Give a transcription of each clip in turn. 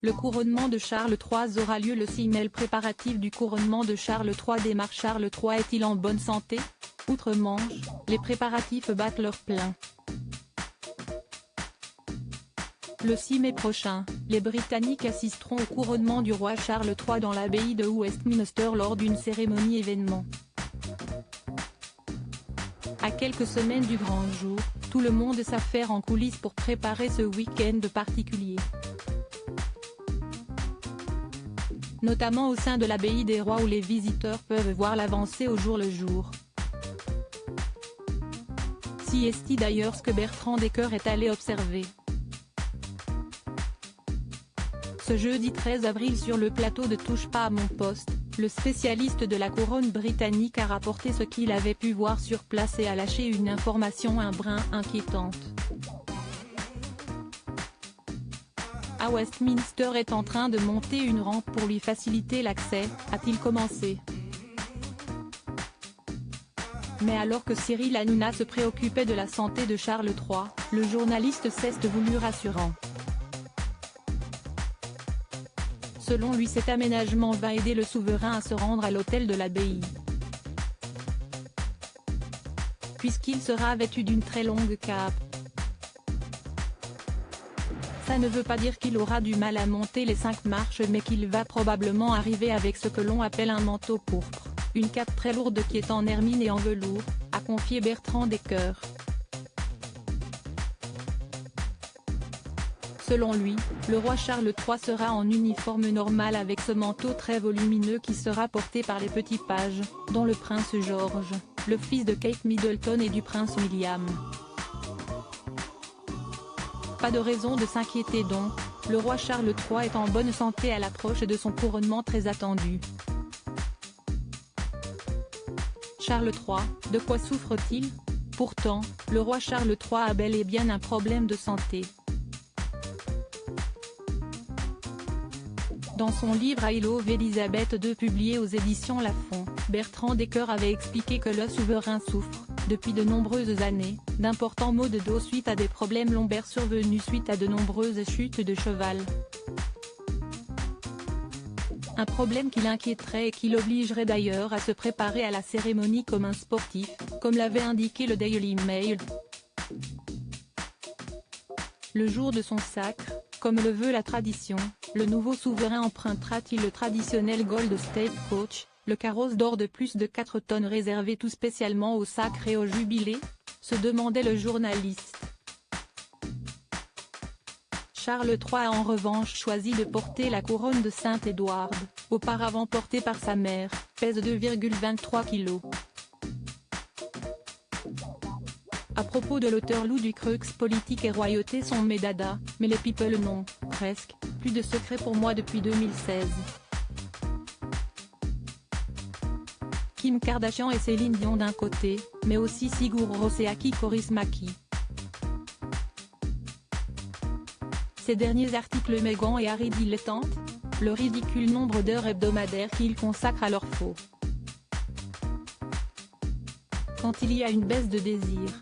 Le couronnement de Charles III aura lieu le 6 mai. Le préparatif du couronnement de Charles III démarre. Charles III est-il en bonne santé? Outre-Manche, les préparatifs battent leur plein. Le 6 mai prochain, les Britanniques assisteront au couronnement du roi Charles III dans l'abbaye de Westminster lors d'une cérémonie événement. À quelques semaines du grand jour, tout le monde s'affaire en coulisses pour préparer ce week-end particulier. Notamment au sein de l'abbaye des Rois où les visiteurs peuvent voir l'avancée au jour le jour. Si est d'ailleurs ce que Bertrand Decker est allé observer. Ce jeudi 13 avril sur le plateau de Touche pas à mon poste, le spécialiste de la couronne britannique a rapporté ce qu'il avait pu voir sur place et a lâché une information un brin inquiétante. À Westminster est en train de monter une rampe pour lui faciliter l'accès, a-t-il commencé. Mais alors que Cyril Hanouna se préoccupait de la santé de Charles III, le journaliste s'est voulu rassurant. Selon lui, cet aménagement va aider le souverain à se rendre à l'hôtel de l'abbaye. Puisqu'il sera vêtu d'une très longue cape. Ça ne veut pas dire qu'il aura du mal à monter les 5 marches mais qu'il va probablement arriver avec ce que l'on appelle un manteau pourpre, une cape très lourde qui est en hermine et en velours, a confié Bertrand Decker. Selon lui, le roi Charles III sera en uniforme normal avec ce manteau très volumineux qui sera porté par les petits pages, dont le prince George, le fils de Kate Middleton et du prince William. Pas de raison de s'inquiéter donc, le roi Charles III est en bonne santé à l'approche de son couronnement très attendu. Charles III, de quoi souffre-t-il? Pourtant, le roi Charles III a bel et bien un problème de santé. Dans son livre I Love Elizabeth II publié aux éditions Lafon, Bertrand Decker avait expliqué que le souverain souffre, depuis de nombreuses années, d'importants maux de dos suite à des problèmes lombaires survenus suite à de nombreuses chutes de cheval. Un problème qui l'inquiéterait et qui l'obligerait d'ailleurs à se préparer à la cérémonie comme un sportif, comme l'avait indiqué le Daily Mail. Le jour de son sacre, comme le veut la tradition, le nouveau souverain empruntera-t-il le traditionnel Gold State Coach, le carrosse d'or de plus de 4 tonnes réservé tout spécialement au sacre et au jubilé, se demandait le journaliste. Charles III a en revanche choisi de porter la couronne de Saint-Édouard, auparavant portée par sa mère, pèse 2,23 kg. À propos de l'auteur Lou Ducreux, politique et royauté sont mes dadas, mais les people non, presque, plus de secret pour moi depuis 2016. Kim Kardashian et Céline Dion d'un côté, mais aussi Sigur Rós et Aki Kaurismäki. Ces derniers articles Meghan et Harry dilettantes, le ridicule nombre d'heures hebdomadaires qu'ils consacrent à leur faux. Quand il y a une baisse de désir.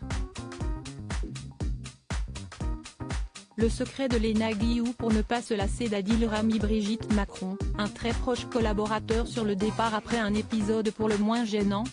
Le secret de Léna Guillou pour ne pas se lasser d'Adil Rami. Brigitte Macron, un très proche collaborateur sur le départ après un épisode pour le moins gênant,